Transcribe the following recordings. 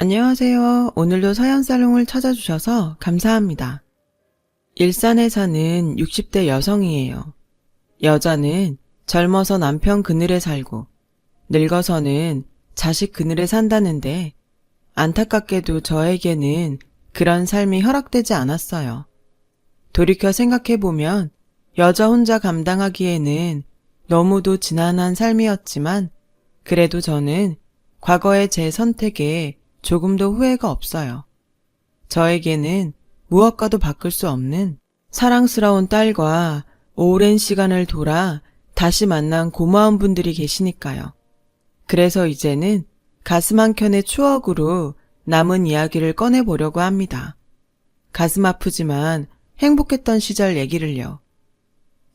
안녕하세요. 오늘도 서현살롱을 찾아주셔서 감사합니다. 일산에 사는 60대 여성이에요. 여자는 젊어서 남편 그늘에 살고 늙어서는 자식 그늘에 산다는데 안타깝게도 저에게는 그런 삶이 허락되지 않았어요. 돌이켜 생각해보면 여자 혼자 감당하기에는 너무도 지난한 삶이었지만 그래도 저는 과거의 제 선택에 조금도 후회가 없어요. 저에게는 무엇과도 바꿀 수 없는 사랑스러운 딸과 오랜 시간을 돌아 다시 만난 고마운 분들이 계시니까요. 그래서 이제는 가슴 한켠의 추억으로 남은 이야기를 꺼내보려고 합니다. 가슴 아프지만 행복했던 시절 얘기를요.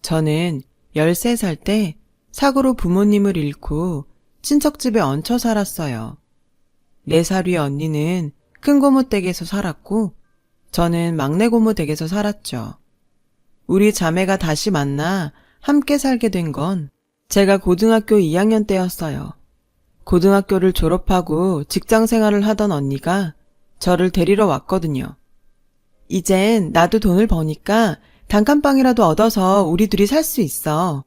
저는 13살 때 사고로 부모님을 잃고 친척집에 얹혀 살았어요. 4살 위 언니는 큰 고모 댁에서 살았고 저는 막내 고모 댁에서 살았죠. 우리 자매가 다시 만나 함께 살게 된 건 제가 고등학교 2학년 때였어요. 고등학교를 졸업하고 직장 생활을 하던 언니가 저를 데리러 왔거든요. 이젠 나도 돈을 버니까 단칸방이라도 얻어서 우리 둘이 살 수 있어.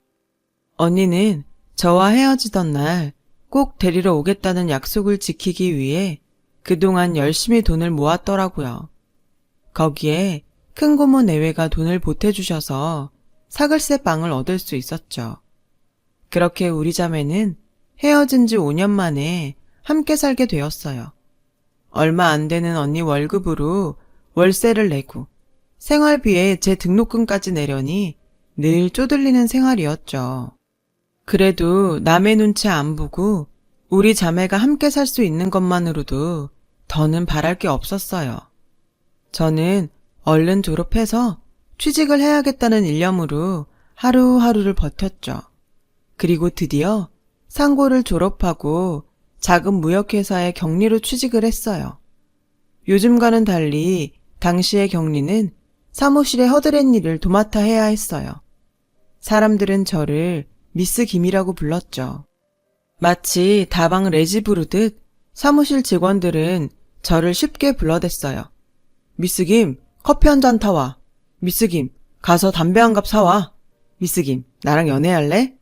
언니는 저와 헤어지던 날 꼭 데리러 오겠다는 약속을 지키기 위해 그동안 열심히 돈을 모았더라고요. 거기에 큰 고모 내외가 돈을 보태주셔서 사글세 빵을 얻을 수 있었죠. 그렇게 우리 자매는 헤어진 지 5년 만에 함께 살게 되었어요. 얼마 안 되는 언니 월급으로 월세를 내고 생활비에 제 등록금까지 내려니 늘 쪼들리는 생활이었죠. 그래도 남의 눈치 안 보고 우리 자매가 함께 살 수 있는 것만으로도 더는 바랄 게 없었어요. 저는 얼른 졸업해서 취직을 해야겠다는 일념으로 하루하루를 버텼죠. 그리고 드디어 상고를 졸업하고 작은 무역회사에 격리로 취직을 했어요. 요즘과는 달리 당시의 격리는 사무실에 허드렛 일을 도맡아 해야 했어요. 사람들은 저를 미스 김이라고 불렀죠. 마치 다방 레지 부르듯 사무실 직원들은 저를 쉽게 불러댔어요. 미스 김, 커피 한 잔 타와. 미스 김, 가서 담배 한 갑 사와. 미스 김, 나랑 연애할래?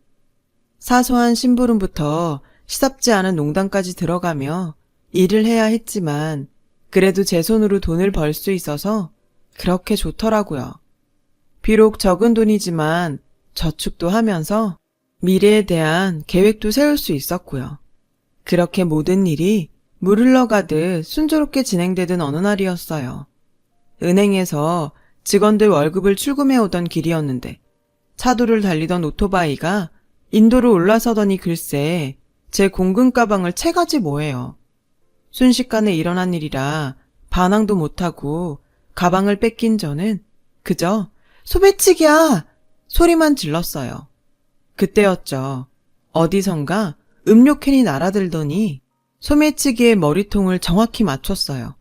사소한 심부름부터 시답지 않은 농담까지 들어가며 일을 해야 했지만 그래도 제 손으로 돈을 벌 수 있어서 그렇게 좋더라고요. 비록 적은 돈이지만 저축도 하면서 미래에 대한 계획도 세울 수 있었고요. 그렇게 모든 일이 물 흘러가듯 순조롭게 진행되던 어느 날이었어요. 은행에서 직원들 월급을 출금해 오던 길이었는데 차도를 달리던 오토바이가 인도로 올라서더니 글쎄 제 공금 가방을 채가지 뭐예요. 순식간에 일어난 일이라 반항도 못하고 가방을 뺏긴 저는 그저 소매치기야! 소리만 질렀어요. 그때였죠. 어디선가 음료캔이 날아들더니 소매치기의 머리통을 정확히 맞췄어요.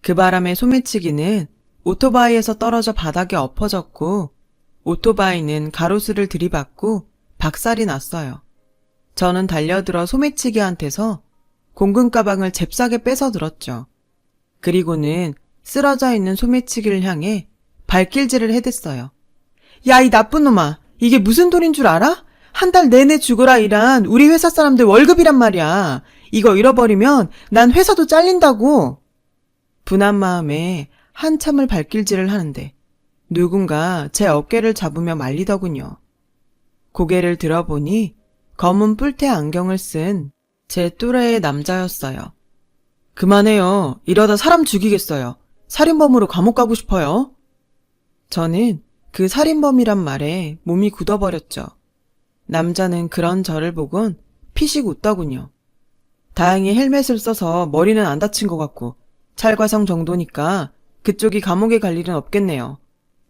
그 바람에 소매치기는 오토바이에서 떨어져 바닥에 엎어졌고 오토바이는 가로수를 들이받고 박살이 났어요. 저는 달려들어 소매치기한테서 공금 가방을 잽싸게 뺏어 들었죠. 그리고는 쓰러져 있는 소매치기를 향해 발길질을 해댔어요. 야, 이 나쁜 놈아! 이게 무슨 돈인 줄 알아? 한 달 내내 죽어라 일한 우리 회사 사람들 월급이란 말이야. 이거 잃어버리면 난 회사도 잘린다고. 분한 마음에 한참을 발길질을 하는데 누군가 제 어깨를 잡으며 말리더군요. 고개를 들어보니 검은 뿔테 안경을 쓴 제 또래의 남자였어요. 그만해요. 이러다 사람 죽이겠어요. 살인범으로 감옥 가고 싶어요. 저는 그 살인범이란 말에 몸이 굳어버렸죠. 남자는 그런 저를 보곤 피식 웃더군요. 다행히 헬멧을 써서 머리는 안 다친 것 같고 찰과성 정도니까 그쪽이 감옥에 갈 일은 없겠네요.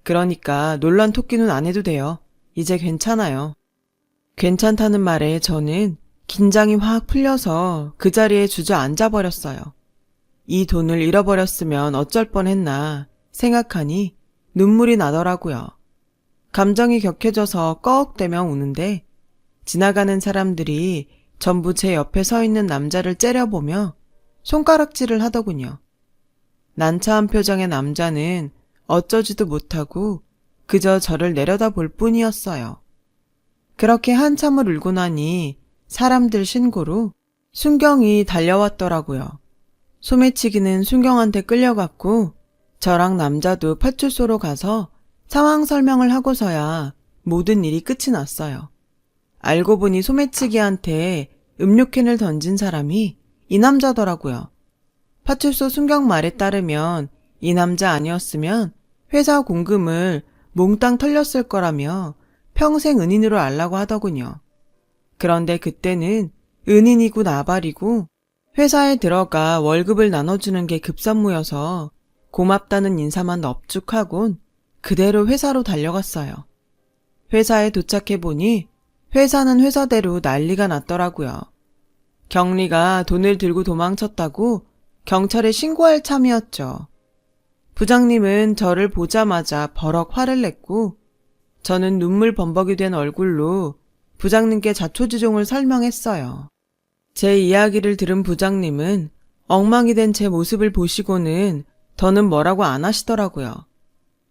그러니까 놀란 토끼는 안 해도 돼요. 이제 괜찮아요. 괜찮다는 말에 저는 긴장이 확 풀려서 그 자리에 주저앉아 버렸어요. 이 돈을 잃어버렸으면 어쩔 뻔했나 생각하니 눈물이 나더라고요. 감정이 격해져서 꺽대며 우는데 지나가는 사람들이 전부 제 옆에 서 있는 남자를 째려보며 손가락질을 하더군요. 난처한 표정의 남자는 어쩌지도 못하고 그저 저를 내려다볼 뿐이었어요. 그렇게 한참을 울고 나니 사람들 신고로 순경이 달려왔더라고요. 소매치기는 순경한테 끌려갔고 저랑 남자도 파출소로 가서 상황 설명을 하고서야 모든 일이 끝이 났어요. 알고 보니 소매치기한테 음료캔을 던진 사람이 이 남자더라고요. 파출소 순경 말에 따르면 이 남자 아니었으면 회사 공금을 몽땅 털렸을 거라며 평생 은인으로 알라고 하더군요. 그런데 그때는 은인이고 나발이고 회사에 들어가 월급을 나눠주는 게 급선무여서 고맙다는 인사만 넙죽하곤 그대로 회사로 달려갔어요. 회사에 도착해보니 회사는 회사대로 난리가 났더라고요. 경리가 돈을 들고 도망쳤다고 경찰에 신고할 참이었죠. 부장님은 저를 보자마자 버럭 화를 냈고 저는 눈물 범벅이 된 얼굴로 부장님께 자초지종을 설명했어요. 제 이야기를 들은 부장님은 엉망이 된 제 모습을 보시고는 더는 뭐라고 안 하시더라고요.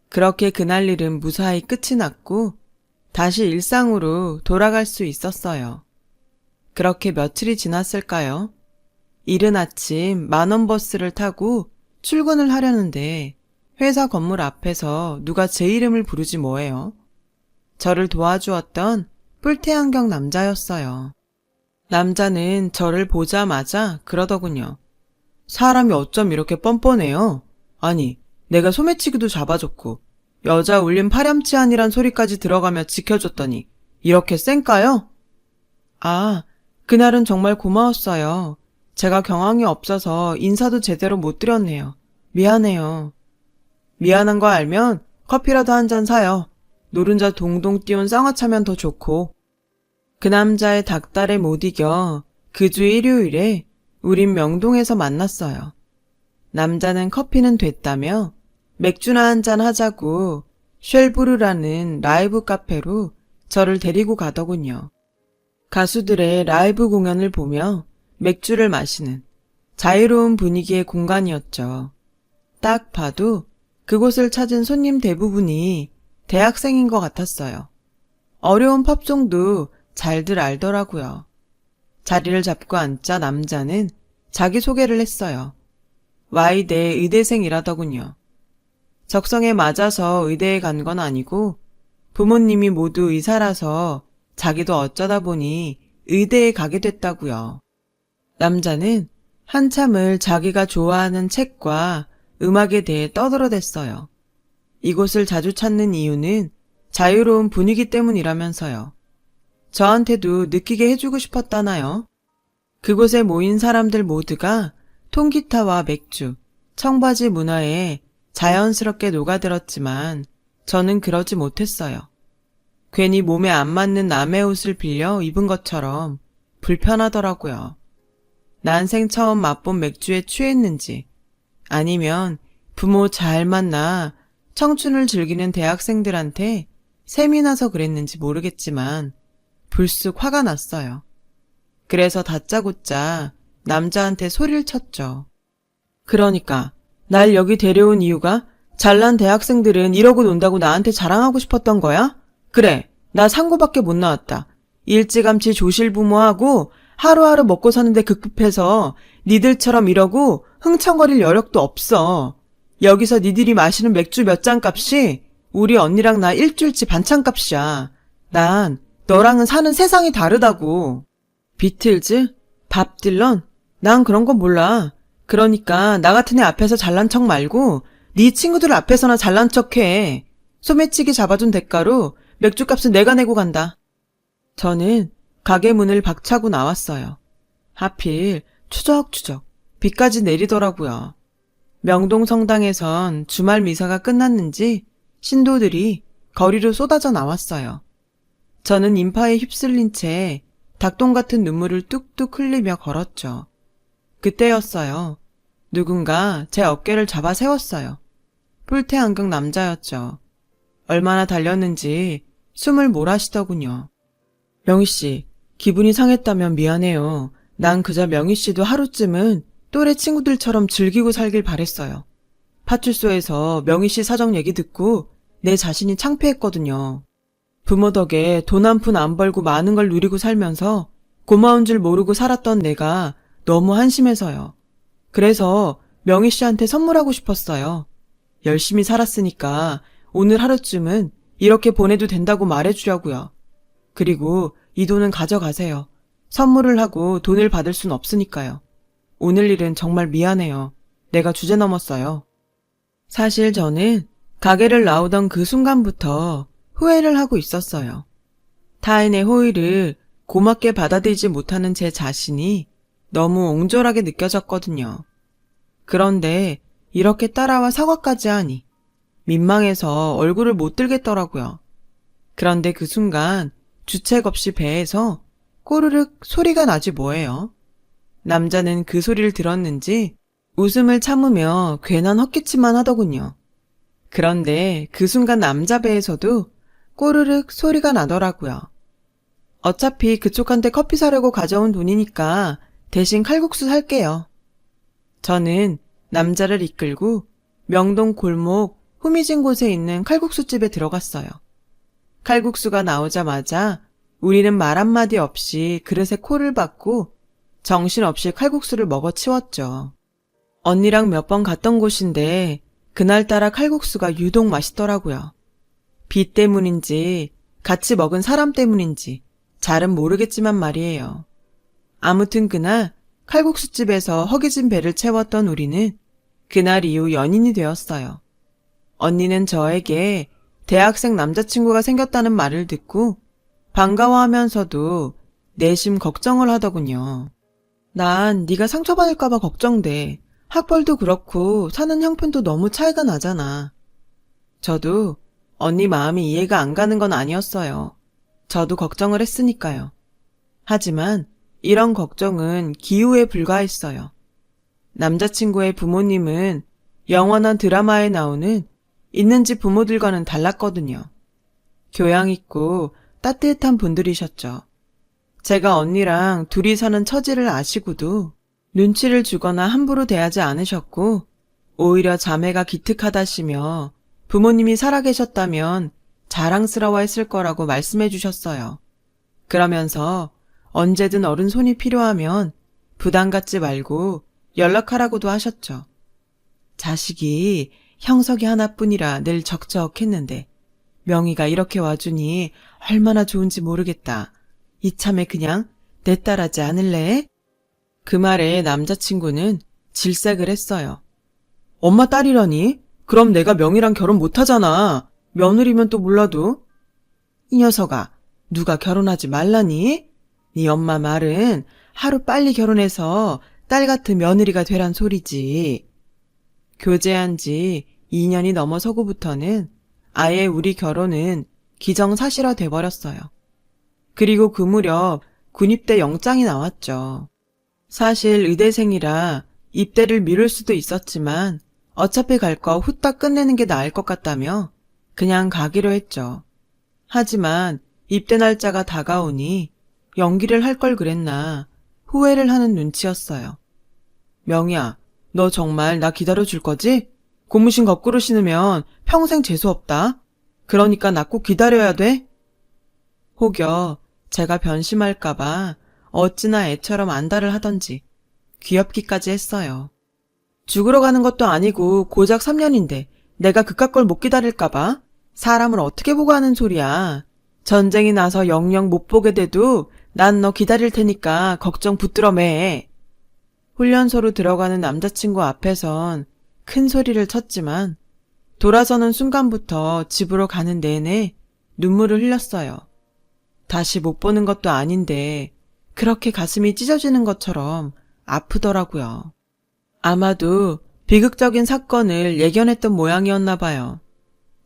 그렇게 그날 일은 무사히 끝이 났고 다시 일상으로 돌아갈 수 있었어요. 그렇게 며칠이 지났을까요? 이른 아침 만원 버스를 타고 출근을 하려는데 회사 건물 앞에서 누가 제 이름을 부르지 뭐예요. 저를 도와주었던 뿔테안경 남자였어요. 남자는 저를 보자마자 그러더군요. 사람이 어쩜 이렇게 뻔뻔해요? 아니, 내가 소매치기도 잡아줬고 여자 울림 파렴치 아니란 소리까지 들어가며 지켜줬더니 이렇게 쌩까요? 아, 그날은 정말 고마웠어요. 제가 경황이 없어서 인사도 제대로 못 드렸네요. 미안해요. 미안한 거 알면 커피라도 한 잔 사요. 노른자 동동 띄운 쌍화차면 더 좋고. 그 남자의 닭달에 못 이겨 그 주 일요일에 우린 명동에서 만났어요. 남자는 커피는 됐다며 맥주나 한잔 하자고 쉘브르라는 라이브 카페로 저를 데리고 가더군요. 가수들의 라이브 공연을 보며 맥주를 마시는 자유로운 분위기의 공간이었죠. 딱 봐도 그곳을 찾은 손님 대부분이 대학생인 것 같았어요. 어려운 팝송도 잘들 알더라고요. 자리를 잡고 앉자 남자는 자기소개를 했어요. Y대 의대생이라더군요. 적성에 맞아서 의대에 간 건 아니고 부모님이 모두 의사라서 자기도 어쩌다 보니 의대에 가게 됐다고요. 남자는 한참을 자기가 좋아하는 책과 음악에 대해 떠들어댔어요. 이곳을 자주 찾는 이유는 자유로운 분위기 때문이라면서요. 저한테도 느끼게 해주고 싶었다나요? 그곳에 모인 사람들 모두가 통기타와 맥주, 청바지 문화에 자연스럽게 녹아들었지만 저는 그러지 못했어요. 괜히 몸에 안 맞는 남의 옷을 빌려 입은 것처럼 불편하더라고요. 난생 처음 맛본 맥주에 취했는지 아니면 부모 잘 만나 청춘을 즐기는 대학생들한테 셈이 나서 그랬는지 모르겠지만 불쑥 화가 났어요. 그래서 다짜고짜 남자한테 소리를 쳤죠. 그러니까 날 여기 데려온 이유가 잘난 대학생들은 이러고 논다고 나한테 자랑하고 싶었던 거야? 그래, 나 상고밖에 못 나왔다. 일찌감치 조실부모하고 하루하루 먹고 사는데 급급해서 니들처럼 이러고 흥청거릴 여력도 없어. 여기서 니들이 마시는 맥주 몇 잔 값이 우리 언니랑 나 일주일치 반찬 값이야. 난 너랑은 사는 세상이 다르다고. 비틀즈? 밥 딜런? 난 그런 거 몰라. 그러니까 나 같은 애 앞에서 잘난 척 말고 네 친구들 앞에서나 잘난 척해. 소매치기 잡아준 대가로 맥주값은 내가 내고 간다. 저는 가게 문을 박차고 나왔어요. 하필 추적추적 비까지 내리더라고요. 명동 성당에선 주말 미사가 끝났는지 신도들이 거리로 쏟아져 나왔어요. 저는 인파에 휩쓸린 채 닭똥 같은 눈물을 뚝뚝 흘리며 걸었죠. 그때였어요. 누군가 제 어깨를 잡아 세웠어요. 뿔테 안경 남자였죠. 얼마나 달렸는지 숨을 몰아쉬더군요. 명희씨, 기분이 상했다면 미안해요. 난 그저 명희씨도 하루쯤은 또래 친구들처럼 즐기고 살길 바랬어요. 파출소에서 명희 씨 사정 얘기 듣고 내 자신이 창피했거든요. 부모 덕에 돈 한 푼 안 벌고 많은 걸 누리고 살면서 고마운 줄 모르고 살았던 내가 너무 한심해서요. 그래서 명희 씨한테 선물하고 싶었어요. 열심히 살았으니까 오늘 하루쯤은 이렇게 보내도 된다고 말해주려고요. 그리고 이 돈은 가져가세요. 선물을 하고 돈을 받을 순 없으니까요. 오늘 일은 정말 미안해요. 내가 주제 넘었어요. 사실 저는 가게를 나오던 그 순간부터 후회를 하고 있었어요. 타인의 호의를 고맙게 받아들이지 못하는 제 자신이 너무 옹졸하게 느껴졌거든요. 그런데 이렇게 따라와 사과까지 하니 민망해서 얼굴을 못 들겠더라고요. 그런데 그 순간 주책 없이 배에서 꼬르륵 소리가 나지 뭐예요. 남자는 그 소리를 들었는지 웃음을 참으며 괜한 헛기침만 하더군요. 그런데 그 순간 남자 배에서도 꼬르륵 소리가 나더라고요. 어차피 그쪽한테 커피 사려고 가져온 돈이니까 대신 칼국수 살게요. 저는 남자를 이끌고 명동 골목 후미진 곳에 있는 칼국수집에 들어갔어요. 칼국수가 나오자마자 우리는 말 한마디 없이 그릇에 코를 박고 정신없이 칼국수를 먹어 치웠죠. 언니랑 몇 번 갔던 곳인데 그날따라 칼국수가 유독 맛있더라고요. 비 때문인지 같이 먹은 사람 때문인지 잘은 모르겠지만 말이에요. 아무튼 그날 칼국수집에서 허기진 배를 채웠던 우리는 그날 이후 연인이 되었어요. 언니는 저에게 대학생 남자친구가 생겼다는 말을 듣고 반가워하면서도 내심 걱정을 하더군요. 난 네가 상처받을까봐 걱정돼. 학벌도 그렇고 사는 형편도 너무 차이가 나잖아. 저도 언니 마음이 이해가 안 가는 건 아니었어요. 저도 걱정을 했으니까요. 하지만 이런 걱정은 기우에 불과했어요. 남자친구의 부모님은 영화나 드라마에 나오는 있는 집 부모들과는 달랐거든요. 교양 있고 따뜻한 분들이셨죠. 제가 언니랑 둘이 사는 처지를 아시고도 눈치를 주거나 함부로 대하지 않으셨고 오히려 자매가 기특하다시며 부모님이 살아계셨다면 자랑스러워했을 거라고 말씀해 주셨어요. 그러면서 언제든 어른 손이 필요하면 부담 갖지 말고 연락하라고도 하셨죠. 자식이 형석이 하나뿐이라 늘 적적했는데 명희가 이렇게 와주니 얼마나 좋은지 모르겠다. 이참에 그냥 내 딸하지 않을래? 그 말에 남자친구는 질색을 했어요. 엄마 딸이라니? 그럼 내가 명희랑 결혼 못하잖아. 며느리면 또 몰라도. 이 녀석아, 누가 결혼하지 말라니? 네 엄마 말은 하루 빨리 결혼해서 딸 같은 며느리가 되란 소리지. 교제한 지 2년이 넘어서고부터는 아예 우리 결혼은 기정사실화 돼버렸어요. 그리고 그 무렵 군입대 영장이 나왔죠. 사실 의대생이라 입대를 미룰 수도 있었지만 어차피 갈 거 후딱 끝내는 게 나을 것 같다며 그냥 가기로 했죠. 하지만 입대 날짜가 다가오니 연기를 할 걸 그랬나 후회를 하는 눈치였어요. 명희야, 너 정말 나 기다려줄 거지? 고무신 거꾸로 신으면 평생 재수없다. 그러니까 나 꼭 기다려야 돼? 혹여 제가 변심할까봐 어찌나 애처럼 안달을 하던지 귀엽기까지 했어요. 죽으러 가는 것도 아니고 고작 3년인데 내가 그깟 걸 못 기다릴까봐? 사람을 어떻게 보고 하는 소리야. 전쟁이 나서 영영 못 보게 돼도 난 너 기다릴 테니까 걱정 붙들어 매. 훈련소로 들어가는 남자친구 앞에선 큰 소리를 쳤지만 돌아서는 순간부터 집으로 가는 내내 눈물을 흘렸어요. 다시 못 보는 것도 아닌데 그렇게 가슴이 찢어지는 것처럼 아프더라고요. 아마도 비극적인 사건을 예견했던 모양이었나 봐요.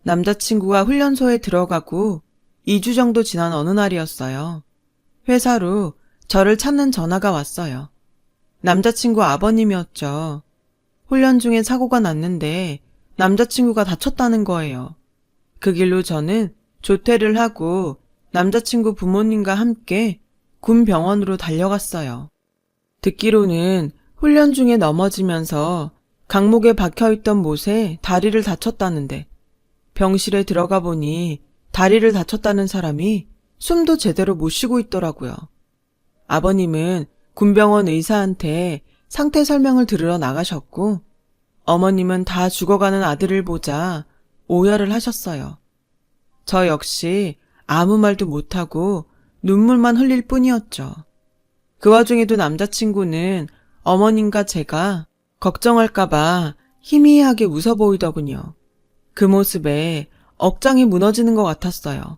남자친구가 훈련소에 들어가고 2주 정도 지난 어느 날이었어요. 회사로 저를 찾는 전화가 왔어요. 남자친구 아버님이었죠. 훈련 중에 사고가 났는데 남자친구가 다쳤다는 거예요. 그 길로 저는 조퇴를 하고 남자친구 부모님과 함께 군 병원으로 달려갔어요. 듣기로는 훈련 중에 넘어지면서 강목에 박혀있던 못에 다리를 다쳤다는데 병실에 들어가 보니 다리를 다쳤다는 사람이 숨도 제대로 못 쉬고 있더라고요. 아버님은 군병원 의사한테 상태 설명을 들으러 나가셨고 어머님은 다 죽어가는 아들을 보자 오열을 하셨어요. 저 역시 아무 말도 못하고 눈물만 흘릴 뿐이었죠. 그 와중에도 남자친구는 어머님과 제가 걱정할까봐 희미하게 웃어 보이더군요. 그 모습에 억장이 무너지는 것 같았어요.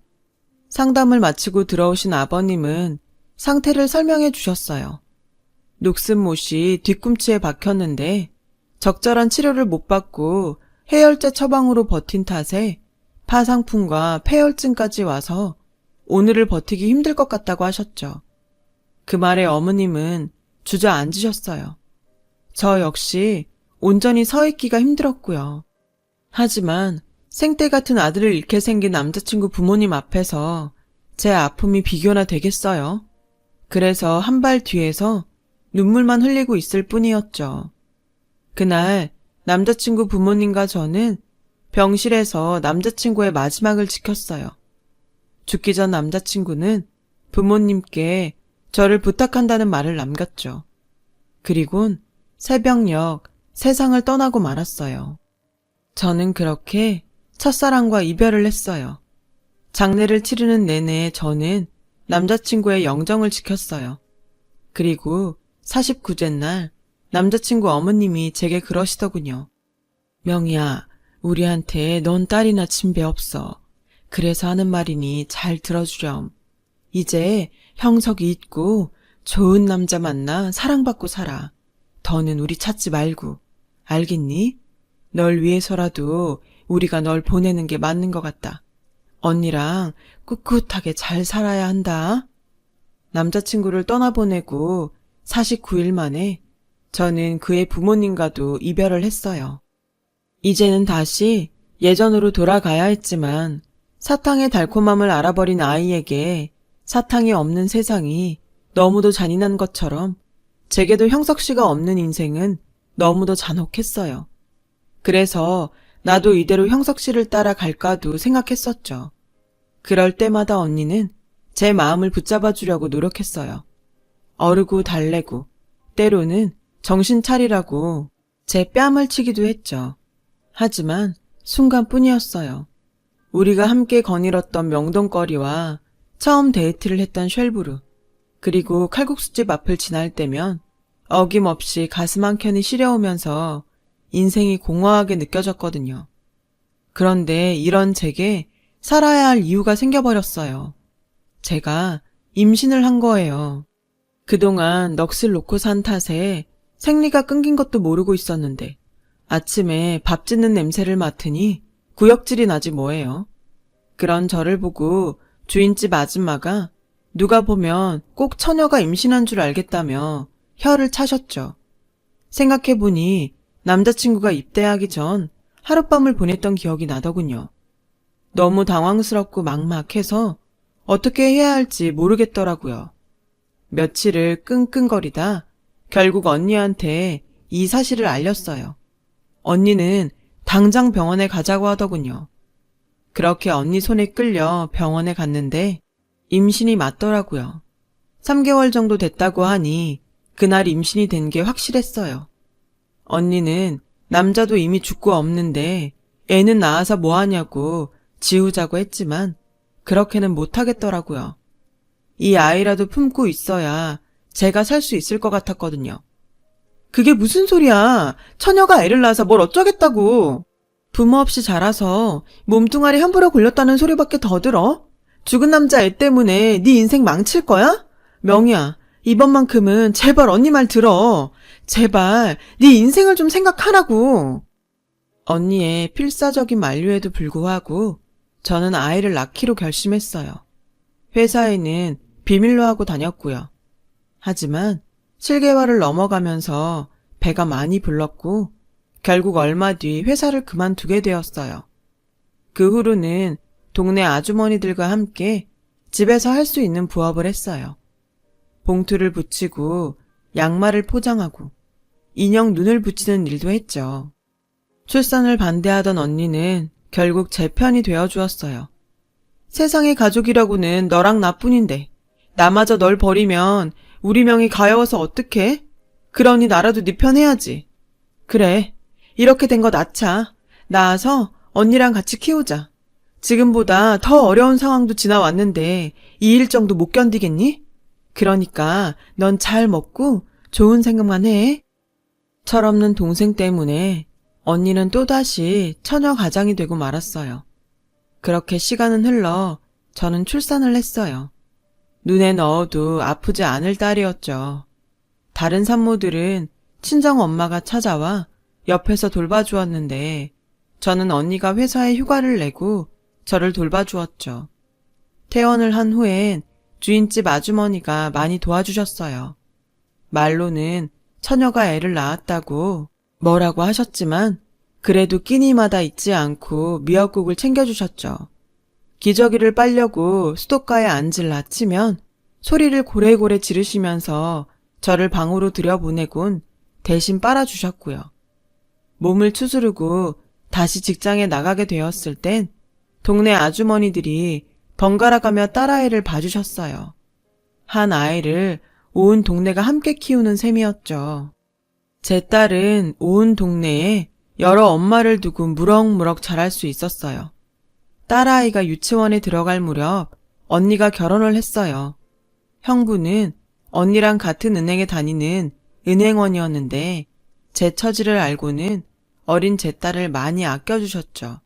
상담을 마치고 들어오신 아버님은 상태를 설명해 주셨어요. 녹슨못이 뒤꿈치에 박혔는데 적절한 치료를 못 받고 해열제 처방으로 버틴 탓에 파상풍과 폐혈증까지 와서 오늘을 버티기 힘들 것 같다고 하셨죠. 그 말에 어머님은 주저앉으셨어요. 저 역시 온전히 서 있기가 힘들었고요. 하지만 생떼 같은 아들을 잃게 생긴 남자친구 부모님 앞에서 제 아픔이 비교나 되겠어요? 그래서 한 발 뒤에서 눈물만 흘리고 있을 뿐이었죠. 그날 남자친구 부모님과 저는 병실에서 남자친구의 마지막을 지켰어요. 죽기 전 남자친구는 부모님께 저를 부탁한다는 말을 남겼죠. 그리곤 새벽녘 세상을 떠나고 말았어요. 저는 그렇게 첫사랑과 이별을 했어요. 장례를 치르는 내내 저는 남자친구의 영정을 지켰어요. 그리고 49째 날 남자친구 어머님이 제게 그러시더군요. 명희야, 우리한테 넌 딸이나 친배 없어. 그래서 하는 말이니 잘 들어주렴. 이제 형석이 있고 좋은 남자 만나 사랑받고 살아. 더는 우리 찾지 말고. 알겠니? 널 위해서라도 우리가 널 보내는 게 맞는 것 같다. 언니랑 꿋꿋하게 잘 살아야 한다. 남자친구를 떠나보내고 49일 만에 저는 그의 부모님과도 이별을 했어요. 이제는 다시 예전으로 돌아가야 했지만 사탕의 달콤함을 알아버린 아이에게 사탕이 없는 세상이 너무도 잔인한 것처럼 제게도 형석 씨가 없는 인생은 너무도 잔혹했어요. 그래서 나도 이대로 형석 씨를 따라 갈까도 생각했었죠. 그럴 때마다 언니는 제 마음을 붙잡아 주려고 노력했어요. 어르고 달래고 때로는 정신 차리라고 제 뺨을 치기도 했죠. 하지만 순간뿐이었어요. 우리가 함께 거닐었던 명동거리와 처음 데이트를 했던 쉘브르, 그리고 칼국수집 앞을 지날 때면 어김없이 가슴 한켠이 시려오면서 인생이 공허하게 느껴졌거든요. 그런데 이런 제게 살아야 할 이유가 생겨버렸어요. 제가 임신을 한 거예요. 그동안 넋을 놓고 산 탓에 생리가 끊긴 것도 모르고 있었는데 아침에 밥 짓는 냄새를 맡으니 구역질이 나지 뭐예요. 그런 저를 보고 주인집 아줌마가 누가 보면 꼭 처녀가 임신한 줄 알겠다며 혀를 차셨죠. 생각해보니 남자친구가 입대하기 전 하룻밤을 보냈던 기억이 나더군요. 너무 당황스럽고 막막해서 어떻게 해야 할지 모르겠더라고요. 며칠을 끙끙거리다 결국 언니한테 이 사실을 알렸어요. 언니는 당장 병원에 가자고 하더군요. 그렇게 언니 손에 끌려 병원에 갔는데 임신이 맞더라고요. 3개월 정도 됐다고 하니 그날 임신이 된 게 확실했어요. 언니는 남자도 이미 죽고 없는데 애는 낳아서 뭐하냐고 지우자고 했지만 그렇게는 못하겠더라고요. 이 아이라도 품고 있어야 제가 살 수 있을 것 같았거든요. 그게 무슨 소리야. 처녀가 애를 낳아서 뭘 어쩌겠다고. 부모 없이 자라서 몸뚱아리 함부로 골렸다는 소리밖에 더 들어? 죽은 남자 애 때문에 네 인생 망칠 거야? 명희야, 이번만큼은 제발 언니 말 들어. 제발 네 인생을 좀 생각하라고. 언니의 필사적인 만류에도 불구하고 저는 아이를 낳기로 결심했어요. 회사에는 비밀로 하고 다녔고요. 하지만 7개월을 넘어가면서 배가 많이 불렀고 결국 얼마 뒤 회사를 그만두게 되었어요. 그 후로는 동네 아주머니들과 함께 집에서 할 수 있는 부업을 했어요. 봉투를 붙이고 양말을 포장하고 인형 눈을 붙이는 일도 했죠. 출산을 반대하던 언니는 결국 제 편이 되어주었어요. 세상의 가족이라고는 너랑 나뿐인데 나마저 널 버리면 우리 명이 가여워서 어떡해? 그러니 나라도 네 편 해야지. 그래, 이렇게 된 거 낳자. 낳아서 언니랑 같이 키우자. 지금보다 더 어려운 상황도 지나왔는데 이 일 정도 못 견디겠니? 그러니까 넌 잘 먹고 좋은 생각만 해. 철없는 동생 때문에 언니는 또다시 처녀 가장이 되고 말았어요. 그렇게 시간은 흘러 저는 출산을 했어요. 눈에 넣어도 아프지 않을 딸이었죠. 다른 산모들은 친정 엄마가 찾아와 옆에서 돌봐주었는데 저는 언니가 회사에 휴가를 내고 저를 돌봐주었죠. 퇴원을 한 후엔 주인집 아주머니가 많이 도와주셨어요. 말로는 처녀가 애를 낳았다고 뭐라고 하셨지만 그래도 끼니마다 잊지 않고 미역국을 챙겨주셨죠. 기저귀를 빨려고 수도가에 앉을 낳치면 소리를 고래고래 지르시면서 저를 방으로 들여보내곤 대신 빨아주셨고요. 몸을 추스르고 다시 직장에 나가게 되었을 땐 동네 아주머니들이 번갈아가며 딸아이를 봐주셨어요. 한 아이를 온 동네가 함께 키우는 셈이었죠. 제 딸은 온 동네에 여러 엄마를 두고 무럭무럭 자랄 수 있었어요. 딸아이가 유치원에 들어갈 무렵 언니가 결혼을 했어요. 형부는 언니랑 같은 은행에 다니는 은행원이었는데 제 처지를 알고는 어린 제 딸을 많이 아껴주셨죠.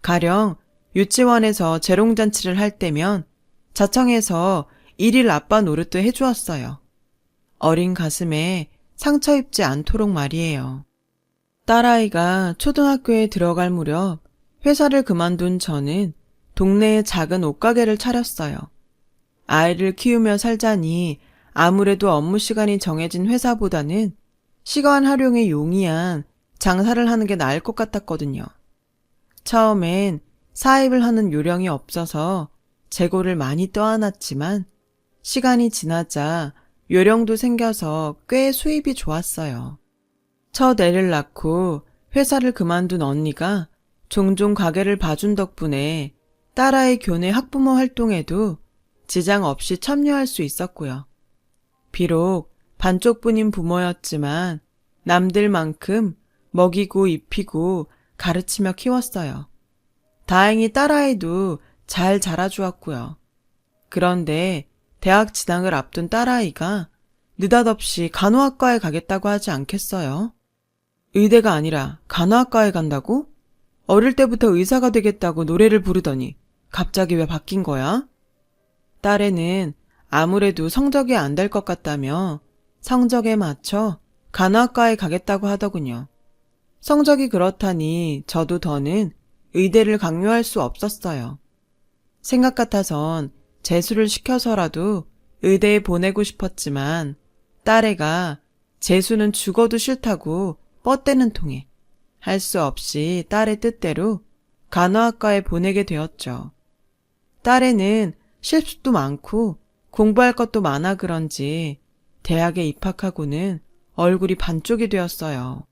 가령 유치원에서 재롱잔치를 할 때면 자청해서 일일 아빠 노릇도 해주었어요. 어린 가슴에 상처 입지 않도록 말이에요. 딸아이가 초등학교에 들어갈 무렵 회사를 그만둔 저는 동네에 작은 옷가게를 차렸어요. 아이를 키우며 살자니 아무래도 업무 시간이 정해진 회사보다는 시간 활용에 용이한 장사를 하는 게 나을 것 같았거든요. 처음엔 사입을 하는 요령이 없어서 재고를 많이 떠안았지만 시간이 지나자 요령도 생겨서 꽤 수입이 좋았어요. 첫 애를 낳고 회사를 그만둔 언니가 종종 가게를 봐준 덕분에 딸아이 교내 학부모 활동에도 지장 없이 참여할 수 있었고요. 비록 반쪽뿐인 부모였지만 남들만큼 먹이고 입히고 가르치며 키웠어요. 다행히 딸아이도 잘 자라주었고요. 그런데 대학 진학을 앞둔 딸아이가 느닷없이 간호학과에 가겠다고 하지 않겠어요? 의대가 아니라 간호학과에 간다고? 어릴 때부터 의사가 되겠다고 노래를 부르더니 갑자기 왜 바뀐 거야? 딸애는 아무래도 성적이 안 될 것 같다며 성적에 맞춰 간호학과에 가겠다고 하더군요. 성적이 그렇다니 저도 더는 의대를 강요할 수 없었어요. 생각 같아선 재수를 시켜서라도 의대에 보내고 싶었지만 딸애가 재수는 죽어도 싫다고 뻗대는 통에 할 수 없이 딸의 뜻대로 간호학과에 보내게 되었죠. 딸애는 실습도 많고 공부할 것도 많아 그런지 대학에 입학하고는 얼굴이 반쪽이 되었어요.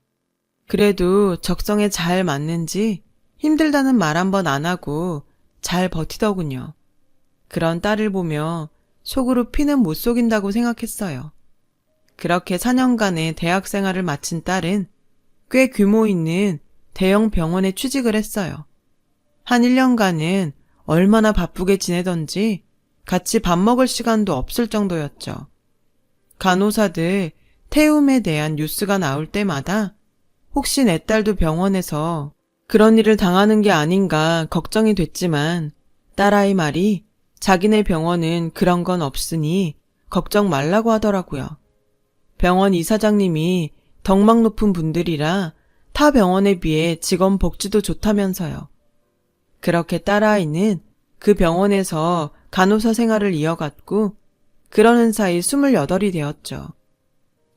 그래도 적성에 잘 맞는지 힘들다는 말 한 번 안 하고 잘 버티더군요. 그런 딸을 보며 속으로 피는 못 속인다고 생각했어요. 그렇게 4년간의 대학 생활을 마친 딸은 꽤 규모 있는 대형 병원에 취직을 했어요. 한 1년간은 얼마나 바쁘게 지내던지 같이 밥 먹을 시간도 없을 정도였죠. 간호사들 태움에 대한 뉴스가 나올 때마다 혹시 내 딸도 병원에서 그런 일을 당하는 게 아닌가 걱정이 됐지만 딸아이 말이 자기네 병원은 그런 건 없으니 걱정 말라고 하더라고요. 병원 이사장님이 덕망 높은 분들이라 타 병원에 비해 직원 복지도 좋다면서요. 그렇게 딸아이는 그 병원에서 간호사 생활을 이어갔고 그러는 사이 28이 되었죠.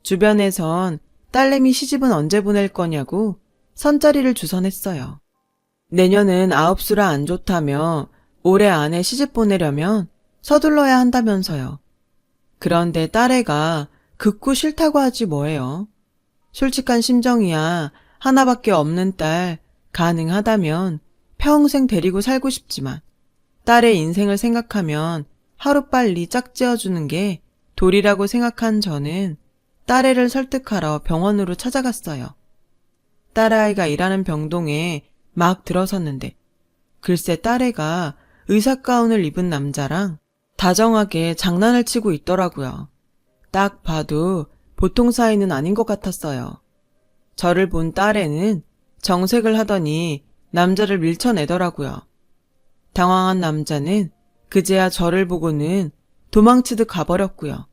주변에선 딸내미 시집은 언제 보낼 거냐고 선자리를 주선했어요. 내년은 아홉수라 안 좋다며 올해 안에 시집 보내려면 서둘러야 한다면서요. 그런데 딸애가 극구 싫다고 하지 뭐예요. 솔직한 심정이야. 하나밖에 없는 딸, 가능하다면 평생 데리고 살고 싶지만 딸의 인생을 생각하면 하루빨리 짝지어주는 게 도리라고 생각한 저는 딸애를 설득하러 병원으로 찾아갔어요. 딸아이가 일하는 병동에 막 들어섰는데 글쎄 딸애가 의사 가운을 입은 남자랑 다정하게 장난을 치고 있더라고요. 딱 봐도 보통 사이는 아닌 것 같았어요. 저를 본 딸애는 정색을 하더니 남자를 밀쳐내더라고요. 당황한 남자는 그제야 저를 보고는 도망치듯 가버렸고요.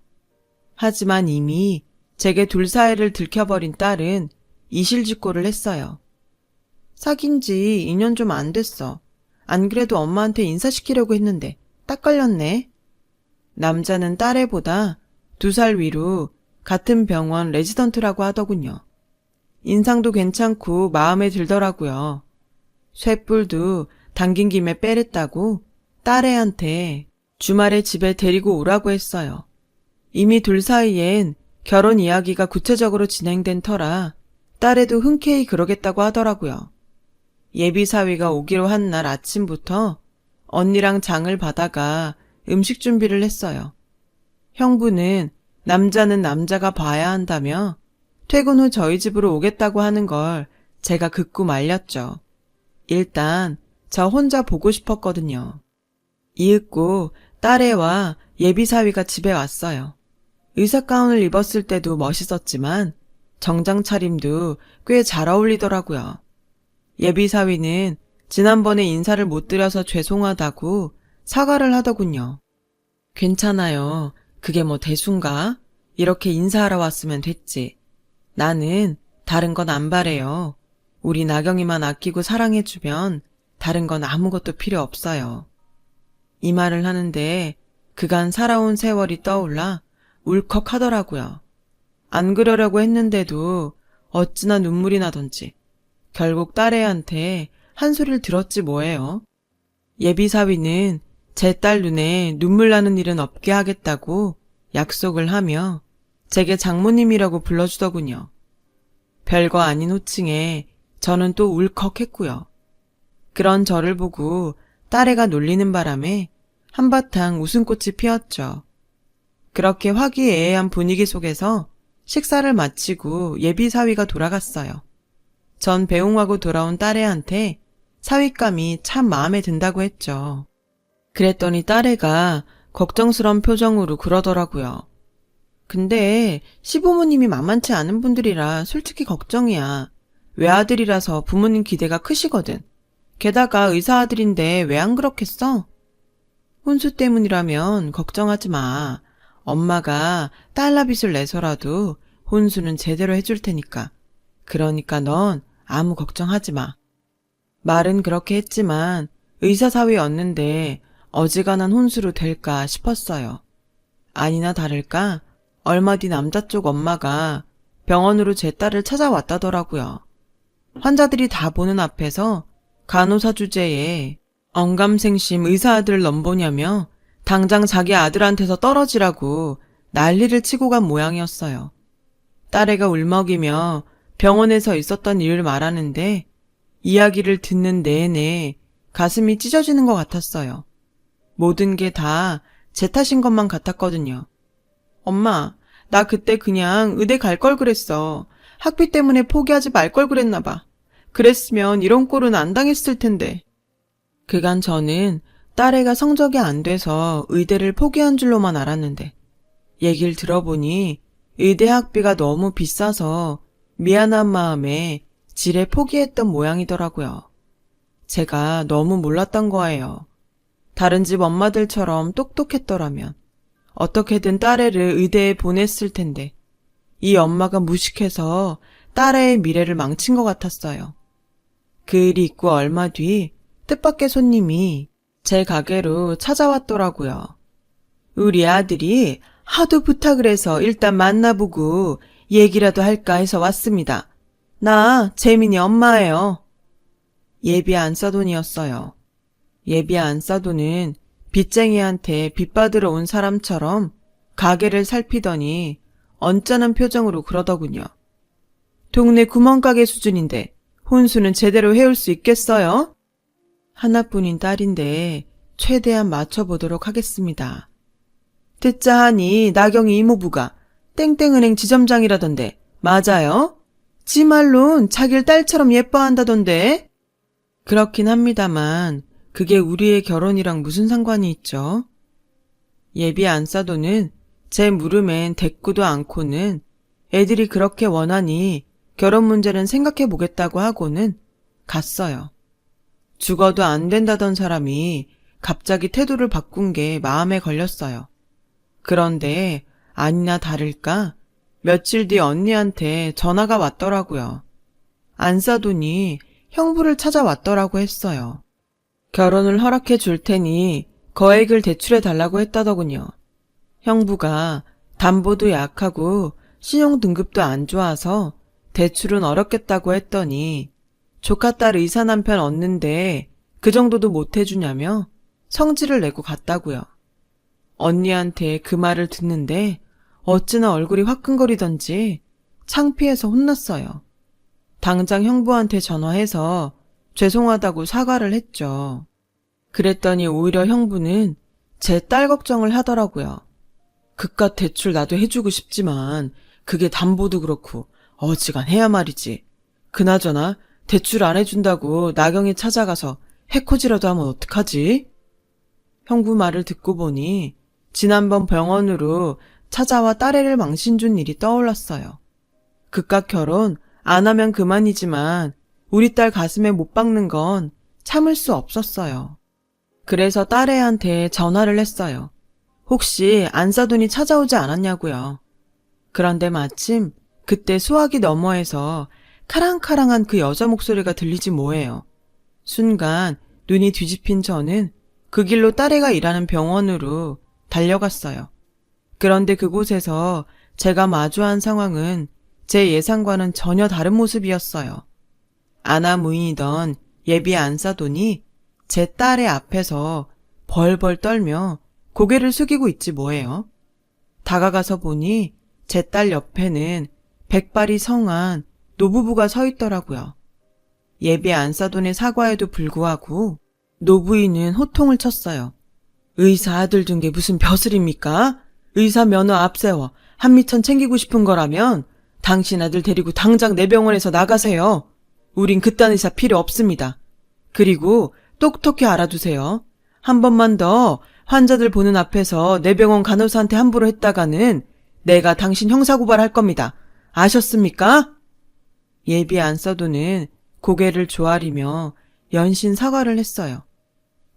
하지만 이미 제게 둘 사이를 들켜버린 딸은 이실직고를 했어요. 사귄 지 2년 좀 안 됐어. 안 그래도 엄마한테 인사시키려고 했는데 딱 걸렸네. 남자는 딸애보다 2살 위로 같은 병원 레지던트라고 하더군요. 인상도 괜찮고 마음에 들더라고요. 쇳불도 당긴 김에 빼랬다고 딸애한테 주말에 집에 데리고 오라고 했어요. 이미 둘 사이엔 결혼 이야기가 구체적으로 진행된 터라 딸애도 흔쾌히 그러겠다고 하더라고요. 예비사위가 오기로 한 날 아침부터 언니랑 장을 봐다가 음식 준비를 했어요. 형부는 남자는 남자가 봐야 한다며 퇴근 후 저희 집으로 오겠다고 하는 걸 제가 극구 말렸죠. 일단 저 혼자 보고 싶었거든요. 이윽고 딸애와 예비사위가 집에 왔어요. 의사가운을 입었을 때도 멋있었지만 정장 차림도 꽤 잘 어울리더라고요. 예비사위는 지난번에 인사를 못 드려서 죄송하다고 사과를 하더군요. 괜찮아요. 그게 뭐 대수인가? 이렇게 인사하러 왔으면 됐지. 나는 다른 건 안 바래요. 우리 나경이만 아끼고 사랑해주면 다른 건 아무것도 필요 없어요. 이 말을 하는데 그간 살아온 세월이 떠올라 울컥하더라고요. 안 그러려고 했는데도 어찌나 눈물이 나던지 결국 딸애한테 한 소리를 들었지 뭐예요. 예비사위는 제 딸 눈에 눈물 나는 일은 없게 하겠다고 약속을 하며 제게 장모님이라고 불러주더군요. 별거 아닌 호칭에 저는 또 울컥했고요. 그런 저를 보고 딸애가 놀리는 바람에 한바탕 웃음꽃이 피었죠. 그렇게 화기애애한 분위기 속에서 식사를 마치고 예비사위가 돌아갔어요. 전 배웅하고 돌아온 딸애한테 사윗감이 참 마음에 든다고 했죠. 그랬더니 딸애가 걱정스러운 표정으로 그러더라고요. 근데 시부모님이 만만치 않은 분들이라 솔직히 걱정이야. 외아들이라서 부모님 기대가 크시거든. 게다가 의사 아들인데 왜 안 그렇겠어? 혼수 때문이라면 걱정하지 마. 엄마가 달러빚을 내서라도 혼수는 제대로 해줄 테니까. 그러니까 넌 아무 걱정하지 마. 말은 그렇게 했지만 의사사위였는데 어지간한 혼수로 될까 싶었어요. 아니나 다를까 얼마 뒤 남자 쪽 엄마가 병원으로 제 딸을 찾아왔다더라고요. 환자들이 다 보는 앞에서 간호사 주제에 언감생심 의사 아들 넘보냐며 당장 자기 아들한테서 떨어지라고 난리를 치고 간 모양이었어요. 딸애가 울먹이며 병원에서 있었던 일을 말하는데 이야기를 듣는 내내 가슴이 찢어지는 것 같았어요. 모든 게 다 제 탓인 것만 같았거든요. 엄마, 나 그때 그냥 의대 갈 걸 그랬어. 학비 때문에 포기하지 말 걸 그랬나 봐. 그랬으면 이런 꼴은 안 당했을 텐데. 그간 저는 딸애가 성적이 안 돼서 의대를 포기한 줄로만 알았는데 얘기를 들어보니 의대 학비가 너무 비싸서 미안한 마음에 지레 포기했던 모양이더라고요. 제가 너무 몰랐던 거예요. 다른 집 엄마들처럼 똑똑했더라면 어떻게든 딸애를 의대에 보냈을 텐데 이 엄마가 무식해서 딸애의 미래를 망친 것 같았어요. 그 일이 있고 얼마 뒤 뜻밖의 손님이 제 가게로 찾아왔더라고요. 우리 아들이 하도 부탁을 해서 일단 만나보고 얘기라도 할까 해서 왔습니다. 나 재민이 엄마예요. 예비 안싸돈이었어요. 예비 안싸돈은 빚쟁이한테 빚 받으러 온 사람처럼 가게를 살피더니 언짢은 표정으로 그러더군요. 동네 구멍가게 수준인데 혼수는 제대로 해올 수 있겠어요? 하나뿐인 딸인데 최대한 맞춰보도록 하겠습니다. 듣자 하니 나경이 이모부가 땡땡은행 지점장이라던데 맞아요? 지 말론 자길 딸처럼 예뻐한다던데? 그렇긴 합니다만 그게 우리의 결혼이랑 무슨 상관이 있죠? 예비 안싸도는 제 물음엔 대꾸도 않고는 애들이 그렇게 원하니 결혼 문제는 생각해 보겠다고 하고는 갔어요. 죽어도 안 된다던 사람이 갑자기 태도를 바꾼 게 마음에 걸렸어요. 그런데 아니나 다를까 며칠 뒤 언니한테 전화가 왔더라고요. 안싸돈이 형부를 찾아왔더라고 했어요. 결혼을 허락해 줄 테니 거액을 대출해 달라고 했다더군요. 형부가 담보도 약하고 신용 등급도 안 좋아서 대출은 어렵겠다고 했더니 조카 딸 의사 남편 얻는데 그 정도도 못 해주냐며 성질을 내고 갔다고요. 언니한테 그 말을 듣는데 어찌나 얼굴이 화끈거리던지 창피해서 혼났어요. 당장 형부한테 전화해서 죄송하다고 사과를 했죠. 그랬더니 오히려 형부는 제 딸 걱정을 하더라고요. 그깟 대출 나도 해주고 싶지만 그게 담보도 그렇고 어지간해야 말이지. 그나저나 대출 안 해준다고 나경이 찾아가서 해코지라도 하면 어떡하지? 형부 말을 듣고 보니 지난번 병원으로 찾아와 딸애를 망신 준 일이 떠올랐어요. 그깟 결혼 안 하면 그만이지만 우리 딸 가슴에 못 박는 건 참을 수 없었어요. 그래서 딸애한테 전화를 했어요. 혹시 안싸돈이 찾아오지 않았냐고요. 그런데 마침 그때 수화기 너머에서 카랑카랑한 그 여자 목소리가 들리지 뭐예요. 순간 눈이 뒤집힌 저는 그 길로 딸애가 일하는 병원으로 달려갔어요. 그런데 그곳에서 제가 마주한 상황은 제 예상과는 전혀 다른 모습이었어요. 아나무인이던 예비 안싸돈이 제 딸의 앞에서 벌벌 떨며 고개를 숙이고 있지 뭐예요. 다가가서 보니 제 딸 옆에는 백발이 성한 노부부가 서 있더라고요. 예비 안싸돈의 사과에도 불구하고 노부인은 호통을 쳤어요. 의사 아들 둔 게 무슨 벼슬입니까? 의사 면허 앞세워 한미천 챙기고 싶은 거라면 당신 아들 데리고 당장 내 병원에서 나가세요. 우린 그딴 의사 필요 없습니다. 그리고 똑똑히 알아두세요. 한 번만 더 환자들 보는 앞에서 내 병원 간호사한테 함부로 했다가는 내가 당신 형사고발할 겁니다. 아셨습니까? 예비 안싸도는 고개를 조아리며 연신 사과를 했어요.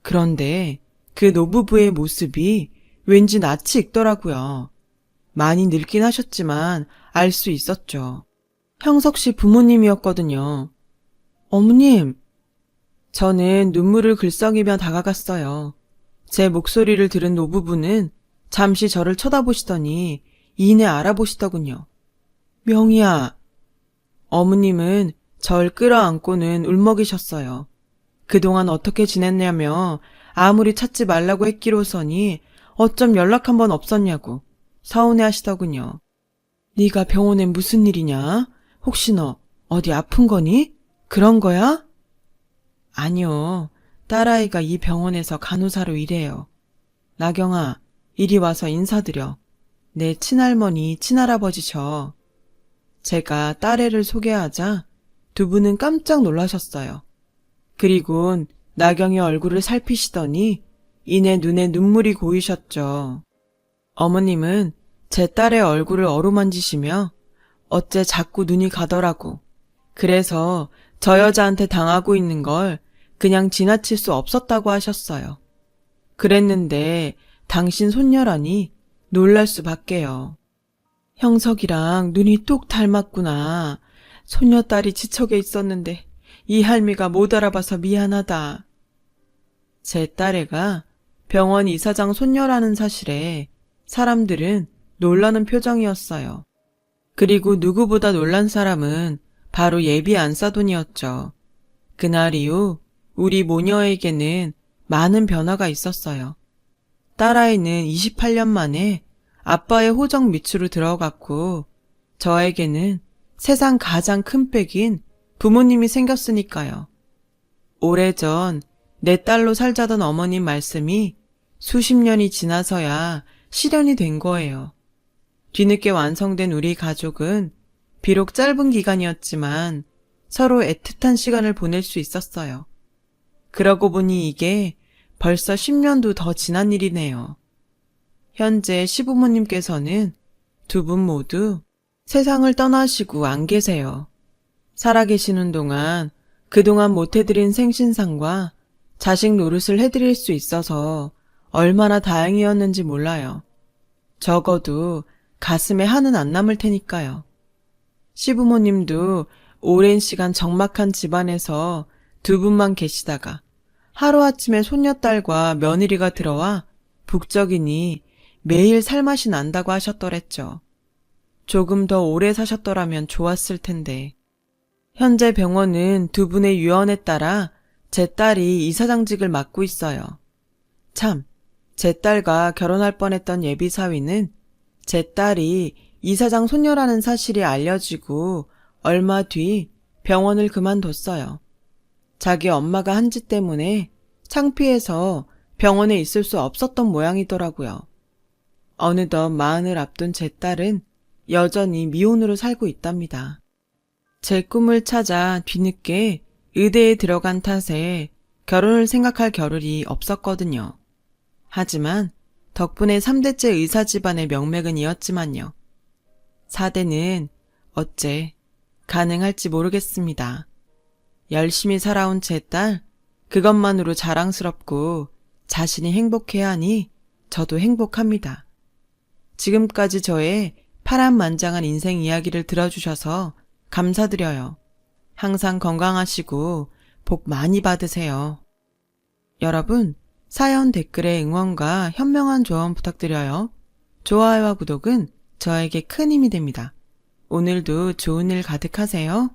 그런데 그 노부부의 모습이 왠지 낯이 익더라고요. 많이 늙긴 하셨지만 알 수 있었죠. 형석 씨 부모님이었거든요. 어머님! 저는 눈물을 글썽이며 다가갔어요. 제 목소리를 들은 노부부는 잠시 저를 쳐다보시더니 이내 알아보시더군요. 명희야. 어머님은 절 끌어안고는 울먹이셨어요. 그동안 어떻게 지냈냐며 아무리 찾지 말라고 했기로서니 어쩜 연락 한 번 없었냐고 서운해하시더군요. 네가 병원에 무슨 일이냐? 혹시 너 어디 아픈 거니? 그런 거야? 아니요. 딸아이가 이 병원에서 간호사로 일해요. 나경아, 이리 와서 인사드려. 내 친할머니, 친할아버지셔. 제가 딸애를 소개하자 두 분은 깜짝 놀라셨어요. 그리곤 나경의 얼굴을 살피시더니 이내 눈에 눈물이 고이셨죠. 어머님은 제 딸의 얼굴을 어루만지시며 어째 자꾸 눈이 가더라고. 그래서 저 여자한테 당하고 있는 걸 그냥 지나칠 수 없었다고 하셨어요. 그랬는데 당신 손녀라니 놀랄 수밖에요. 형석이랑 눈이 뚝 닮았구나. 손녀딸이 지척에 있었는데 이 할미가 못 알아봐서 미안하다. 제 딸애가 병원 이사장 손녀라는 사실에 사람들은 놀라는 표정이었어요. 그리고 누구보다 놀란 사람은 바로 예비 안싸돈이었죠. 그날 이후 우리 모녀에게는 많은 변화가 있었어요. 딸아이는 28년 만에 아빠의 호적 밑으로 들어갔고 저에게는 세상 가장 큰 백인 부모님이 생겼으니까요. 오래전 내 딸로 살자던 어머님 말씀이 수십 년이 지나서야 실현이 된 거예요. 뒤늦게 완성된 우리 가족은 비록 짧은 기간이었지만 서로 애틋한 시간을 보낼 수 있었어요. 그러고 보니 이게 벌써 10년도 더 지난 일이네요. 현재 시부모님께서는 두 분 모두 세상을 떠나시고 안 계세요. 살아계시는 동안 그동안 못해드린 생신상과 자식 노릇을 해드릴 수 있어서 얼마나 다행이었는지 몰라요. 적어도 가슴에 한은 안 남을 테니까요. 시부모님도 오랜 시간 적막한 집안에서 두 분만 계시다가 하루아침에 손녀딸과 며느리가 들어와 북적이니 매일 살맛이 난다고 하셨더랬죠. 조금 더 오래 사셨더라면 좋았을 텐데. 현재 병원은 두 분의 유언에 따라 제 딸이 이사장직을 맡고 있어요. 참, 제 딸과 결혼할 뻔했던 예비사위는 제 딸이 이사장 손녀라는 사실이 알려지고 얼마 뒤 병원을 그만뒀어요. 자기 엄마가 한 짓 때문에 창피해서 병원에 있을 수 없었던 모양이더라고요. 어느덧 40을 앞둔 제 딸은 여전히 미혼으로 살고 있답니다. 제 꿈을 찾아 뒤늦게 의대에 들어간 탓에 결혼을 생각할 겨를이 없었거든요. 하지만 덕분에 3대째 의사 집안의 명맥은 이었지만요. 4대는 어째 가능할지 모르겠습니다. 열심히 살아온 제 딸, 그것만으로 자랑스럽고 자신이 행복해야 하니 저도 행복합니다. 지금까지 저의 파란만장한 인생 이야기를 들어주셔서 감사드려요. 항상 건강하시고 복 많이 받으세요. 여러분, 사연 댓글에 응원과 현명한 조언 부탁드려요. 좋아요와 구독은 저에게 큰 힘이 됩니다. 오늘도 좋은 일 가득하세요.